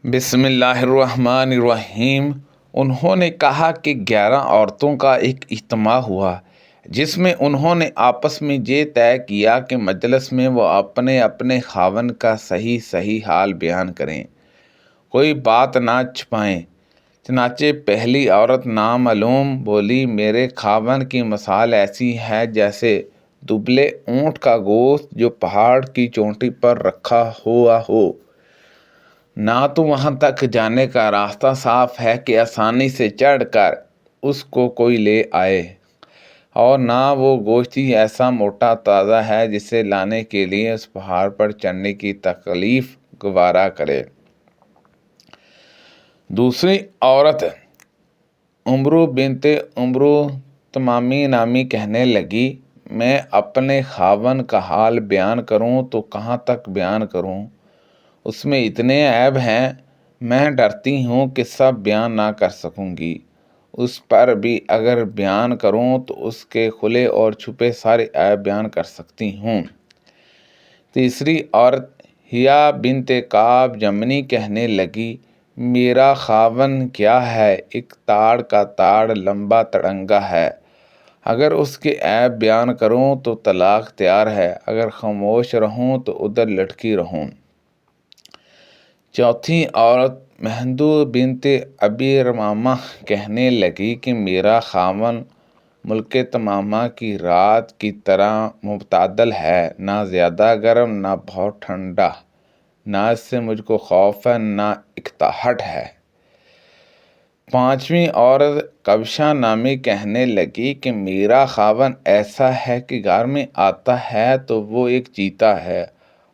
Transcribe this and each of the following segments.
بسم اللہ الرحمن الرحیم۔ انہوں نے کہا کہ 11 عورتوں کا ایک اجتماع ہوا جس میں انہوں نے آپس میں یہ طے کیا کہ مجلس میں وہ اپنے اپنے خاوند کا صحیح حال بیان کریں، کوئی بات نہ چھپائیں۔ چنانچہ پہلی عورت نامعلوم بولی، میرے خاوند کی مثال ایسی ہے جیسے دبلے اونٹ کا گوشت جو پہاڑ کی چوٹی پر رکھا ہوا ہو، نہ تو وہاں تک جانے کا راستہ صاف ہے کہ آسانی سے چڑھ کر اس کو کوئی لے آئے، اور نہ وہ گوشت ہی ایسا موٹا تازہ ہے جسے لانے کے لیے اس پہاڑ پر چڑھنے کی تکلیف گوارا کرے۔ دوسری عورت عمرو بنت عمرو تمامی نامی کہنے لگی، میں اپنے خاوند کا حال بیان کروں تو کہاں تک بیان کروں، اس میں اتنے عیب ہیں، میں ڈرتی ہوں کہ سب بیان نہ کر سکوں گی، اس پر بھی اگر بیان کروں تو اس کے کھلے اور چھپے سارے عیب بیان کر سکتی ہوں۔ تیسری عورت حیا بنت کعب جمنی کہنے لگی، میرا خاوند کیا ہے، ایک تاڑ کا تاڑ لمبا تڑنگا ہے، اگر اس کے عیب بیان کروں تو طلاق تیار ہے، اگر خاموش رہوں تو ادھر لٹکی رہوں۔ چوتھی عورت مہندو بنت ابی رمامہ کہنے لگی کہ میرا خاوند ملک تمامہ کی رات کی طرح معتدل ہے، نہ زیادہ گرم نہ بہت ٹھنڈا، نہ اس سے مجھ کو خوف ہے نہ اکتاہٹ ہے۔ پانچویں عورت کبشہ نامی کہنے لگی کہ میرا خاوند ایسا ہے کہ گھر میں آتا ہے تو وہ ایک چیتا ہے،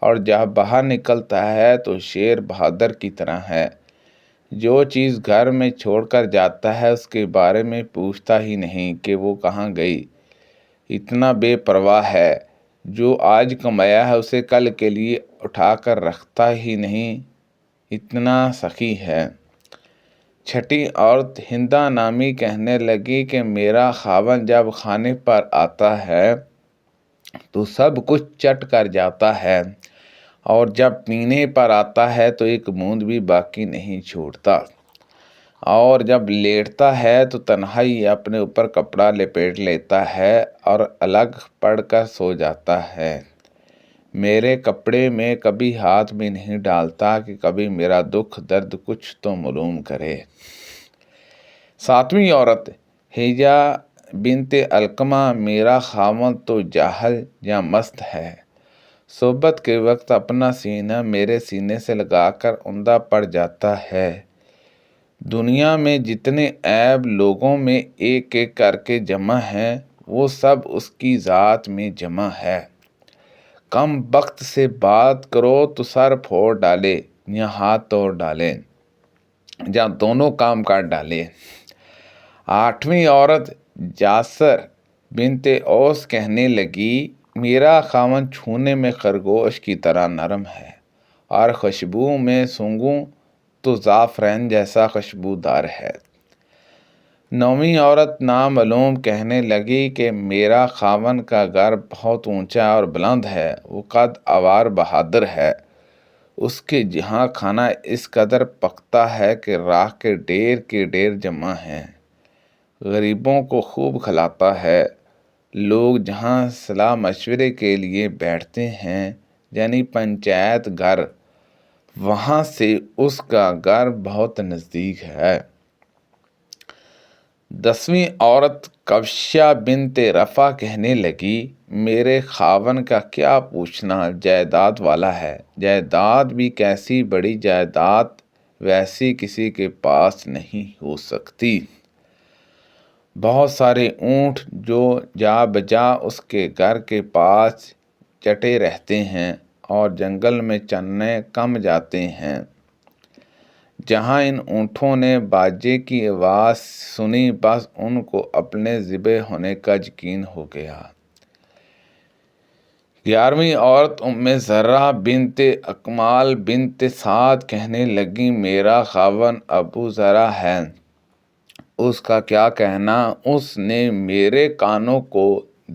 اور جب باہر نکلتا ہے تو شیر بہادر کی طرح ہے، جو چیز گھر میں چھوڑ کر جاتا ہے اس کے بارے میں پوچھتا ہی نہیں کہ وہ کہاں گئی، اتنا بے پرواہ ہے، جو آج کمایا ہے اسے کل کے لیے اٹھا کر رکھتا ہی نہیں، اتنا سخی ہے۔ چھٹی عورت ہندا نامی کہنے لگی کہ میرا خاوند جب کھانے پر آتا ہے تو سب کچھ چٹ کر جاتا ہے، اور جب پینے پر آتا ہے تو ایک بوند بھی باقی نہیں چھوڑتا، اور جب لیٹتا ہے تو تنہائی اپنے اوپر کپڑا لپیٹ لیتا ہے اور الگ پڑ کر سو جاتا ہے، میرے کپڑے میں کبھی ہاتھ بھی نہیں ڈالتا کہ کبھی میرا دکھ درد کچھ تو معلوم کرے۔ ساتویں عورت حجہ بنت علقمہ، میرا خاوند تو جاہل یا مست ہے، صحبت کے وقت اپنا سینہ میرے سینے سے لگا کر اندھا پڑ جاتا ہے، دنیا میں جتنے عیب لوگوں میں ایک ایک کر کے جمع ہیں وہ سب اس کی ذات میں جمع ہے، کم بخت سے بات کرو تو سر پھوڑ ڈالے یا ہاتھ توڑ ڈالے یا دونوں کام کر ڈالے۔ آٹھویں عورت جاسر بنت اوس کہنے لگی، میرا خاوند چھونے میں خرگوش کی طرح نرم ہے، اور خوشبو میں سونگھوں تو زعفران جیسا خوشبودار ہے۔ نویں عورت نامعلوم کہنے لگی کہ میرا خاوند کا گھر بہت اونچا اور بلند ہے، وہ قد آور بہادر ہے، اس کے جہاں کھانا اس قدر پکتا ہے کہ راکھ کے ڈھیر جمع ہیں، غریبوں کو خوب کھلاتا ہے، لوگ جہاں صلاح مشورے کے لیے بیٹھتے ہیں یعنی پنچایت گھر، وہاں سے اس کا گھر بہت نزدیک ہے۔ 10ویں عورت کبشہ بنت رفع کہنے لگی، میرے خاوند کا کیا پوچھنا، جائیداد والا ہے، جائیداد بھی کیسی بڑی جائیداد ویسی کسی کے پاس نہیں ہو سکتی، بہت سارے اونٹ جو جا بجا اس کے گھر کے پاس چٹے رہتے ہیں، اور جنگل میں چرنے کم جاتے ہیں، جہاں ان اونٹوں نے باجے کی آواز سنی بس ان کو اپنے ذبح ہونے کا یقین ہو گیا۔ 11ویں عورت ام زرع بنت اکمال بنت سعد کہنے لگی، میرا خاوند ابو زرع ہے، اس کا کیا کہنا، اس نے میرے کانوں کو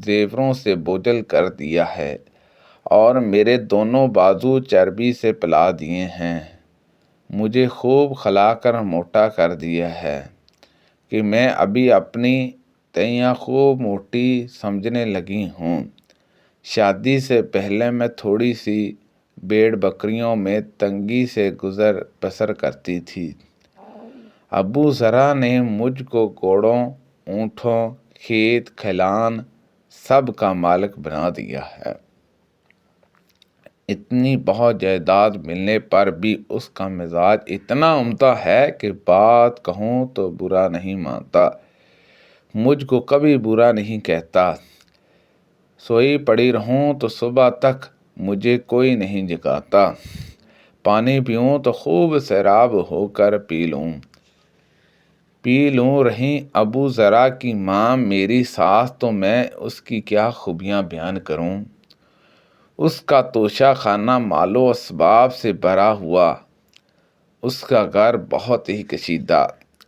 زیوروں سے بوجھل کر دیا ہے اور میرے دونوں بازو چربی سے پلا دیے ہیں، مجھے خوب کھلا کر موٹا کر دیا ہے کہ میں ابھی اپنی تیاں خوب موٹی سمجھنے لگی ہوں۔ شادی سے پہلے میں تھوڑی سی بھیڑ بکریوں میں تنگی سے گزر بسر کرتی تھی۔ ابو ذرا نے مجھ کو گھوڑوں، اونٹوں، کھیت کھلیان سب کا مالک بنا دیا ہے۔ اتنی بہت جائیداد ملنے پر بھی اس کا مزاج اتنا عمدہ ہے کہ بات کہوں تو برا نہیں مانتا، مجھ کو کبھی برا نہیں کہتا۔ سوئی پڑی رہوں تو صبح تک مجھے کوئی نہیں جگاتا۔ پانی پیوں تو خوب سیراب ہو کر پی لوں رہی ابو ذرا کی ماں میری ساس تو میں اس کی کیا خوبیاں بیان کروں۔ اس کا توشہ خانہ مال و اسباب سے بھرا ہوا، اس کا گھر بہت ہی کشیدہ۔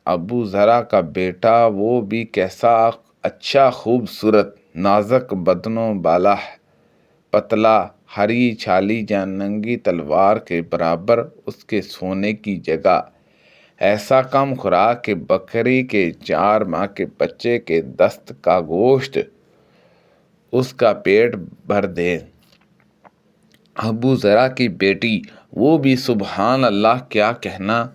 ابو ذرا کا بیٹا وہ بھی کیسا اچھا، خوبصورت، نازک بدنوں بالا، پتلا، ہری چھالی یا ننگی تلوار کے برابر اس کے سونے کی جگہ، ایسا کم خوراک کہ بکری کے 4 ماہ کے بچے کے دست کا گوشت اس کا پیٹ بھر دے۔ ابو ذرا کی بیٹی وہ بھی سبحان اللہ، کیا کہنا،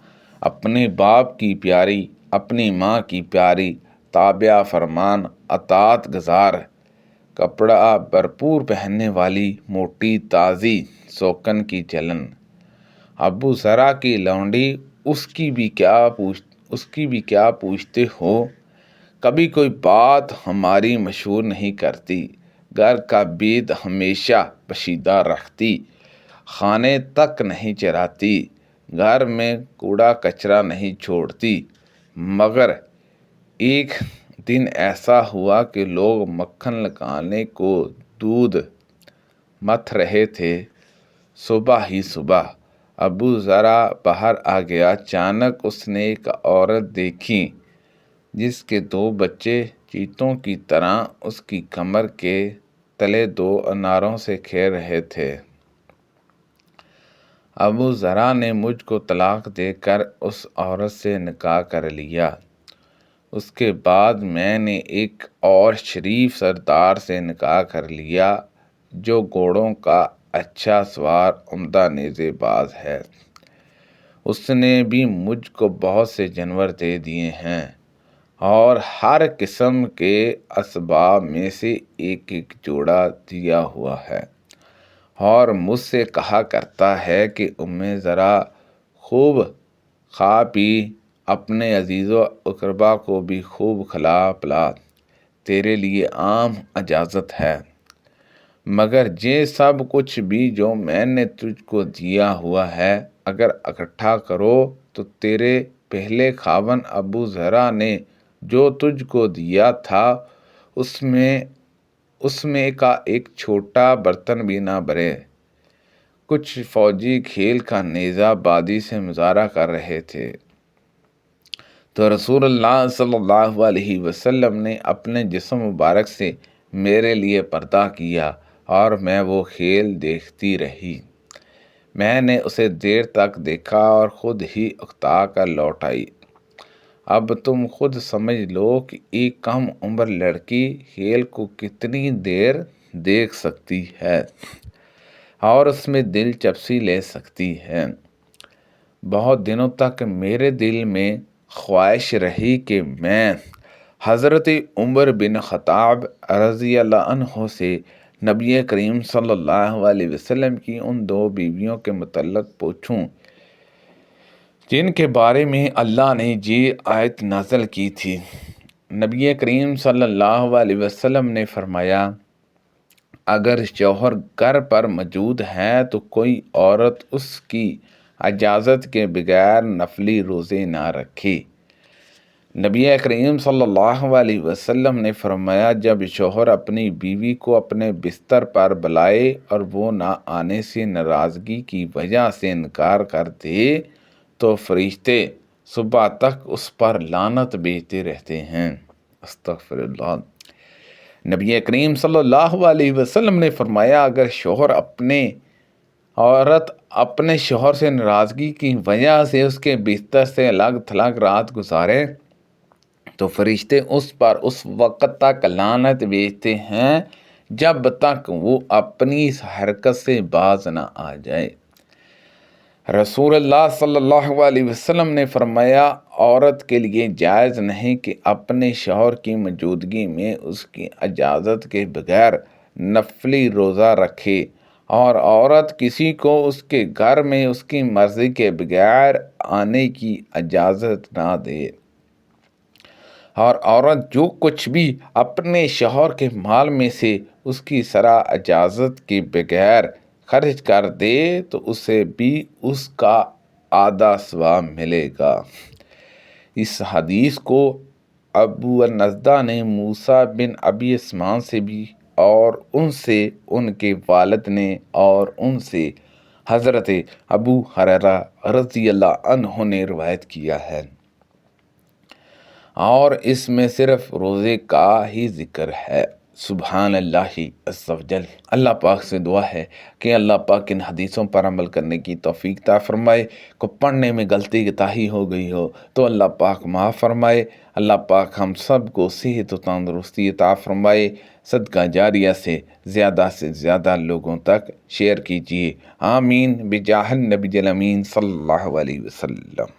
اپنے باپ کی پیاری، اپنی ماں کی پیاری، تابع فرمان، اطاعت گزار، کپڑا بھرپور پہننے والی، موٹی تازی سوکن کی چلن۔ ابو ذرا کی لونڈی اس کی بھی کیا پوچھتے ہو، کبھی کوئی بات ہماری مشہور نہیں کرتی، گھر کا بید ہمیشہ پوشیدہ رکھتی، کھانے تک نہیں چراتی، گھر میں کوڑا کچرا نہیں چھوڑتی۔ مگر ایک دن ایسا ہوا کہ لوگ مکھن لگانے کو دودھ متھ رہے تھے۔ صبح ہی صبح ابو ذرا باہر آ گیا۔ اچانک اس نے ایک عورت دیکھی جس کے 2 بچے چیتوں کی طرح اس کی کمر کے تلے 2 اناروں سے کھیل رہے تھے۔ ابو ذرا نے مجھ کو طلاق دے کر اس عورت سے نکاح کر لیا۔ اس کے بعد میں نے ایک اور شریف سردار سے نکاح کر لیا جو گھوڑوں کا اچھا سوار، عمدہ نیزے باز ہے۔ اس نے بھی مجھ کو بہت سے جانور دے دیے ہیں اور ہر قسم کے اسباب میں سے ایک ایک جوڑا دیا ہوا ہے، اور مجھ سے کہا کرتا ہے کہ ذرا خوب کھا پی، اپنے عزیز و اقربا کو بھی خوب کھلا پلا، تیرے لیے عام اجازت ہے۔ مگر یہ سب کچھ بھی جو میں نے تجھ کو دیا ہوا ہے، اگر اکٹھا کرو تو تیرے پہلے خاوند ابو ذرا نے جو تجھ کو دیا تھا اس میں کا ایک چھوٹا برتن بھی نہ بھرے۔ کچھ فوجی کھیل کا نیزہ بازی سے مظاہرہ کر رہے تھے تو رسول اللہ صلی اللہ علیہ وسلم نے اپنے جسم مبارک سے میرے لیے پردہ کیا اور میں وہ کھیل دیکھتی رہی۔ میں نے اسے دیر تک دیکھا اور خود ہی اکتا کر لوٹ آئی۔ اب تم خود سمجھ لو کہ ایک کم عمر لڑکی کھیل کو کتنی دیر دیکھ سکتی ہے اور اس میں دلچسپی لے سکتی ہے۔ بہت دنوں تک میرے دل میں خواہش رہی کہ میں حضرت عمر بن خطاب رضی اللہ عنہ سے نبی کریم صلی اللہ علیہ وسلم کی ان 2 بیویوں کے متعلق پوچھوں جن کے بارے میں اللہ نے یہ آیت نازل کی تھی۔ نبی کریم صلی اللہ علیہ وسلم نے فرمایا، اگر شوہر گھر پر موجود ہے تو کوئی عورت اس کی اجازت کے بغیر نفلی روزے نہ رکھے۔ نبی کریم صلی اللہ علیہ وسلم نے فرمایا، جب شوہر اپنی بیوی کو اپنے بستر پر بلائے اور وہ نہ آنے سے ناراضگی کی وجہ سے انکار کر دے تو فرشتے صبح تک اس پر لعنت بھیجتے رہتے ہیں۔ استغفر اللہ۔ نبی کریم صلی اللہ علیہ وسلم نے فرمایا، اگر شوہر اپنے عورت اپنے شوہر سے ناراضگی کی وجہ سے اس کے بستر سے الگ تھلگ رات گزارے تو فرشتے اس پر اس وقت تک لعنت بھیجتے ہیں جب تک وہ اپنی اس حرکت سے باز نہ آ جائے۔ رسول اللہ صلی اللہ علیہ وسلم نے فرمایا، عورت کے لیے جائز نہیں کہ اپنے شوہر کی موجودگی میں اس کی اجازت کے بغیر نفلی روزہ رکھے، اور عورت کسی کو اس کے گھر میں اس کی مرضی کے بغیر آنے کی اجازت نہ دے، اور عورت جو کچھ بھی اپنے شوہر کے مال میں سے اس کی سرا اجازت کے بغیر خرچ کر دے تو اسے بھی اس کا آدھا ثواب ملے گا۔ اس حدیث کو ابو النضدہ نے موسیٰ بن ابی عثمان سے بھی، اور ان سے ان کے والد نے، اور ان سے حضرت ابو ہریرہ رضی اللہ عنہ نے روایت کیا ہے، اور اس میں صرف روزے کا ہی ذکر ہے۔ سبحان اللہ عز و جل۔ اللہ پاک سے دعا ہے کہ اللہ پاک ان حدیثوں پر عمل کرنے کی توفیق عطا فرمائے۔ کو پڑھنے میں غلطی کوتاہی ہو گئی ہو تو اللہ پاک معاف فرمائے۔ اللہ پاک ہم سب کو صحت و تندرستی عطا فرمائے۔ صدقہ جاریہ سے زیادہ لوگوں تک شیئر کیجیے۔ آمین بجاہ النبی الامین صلی اللہ علیہ وسلم۔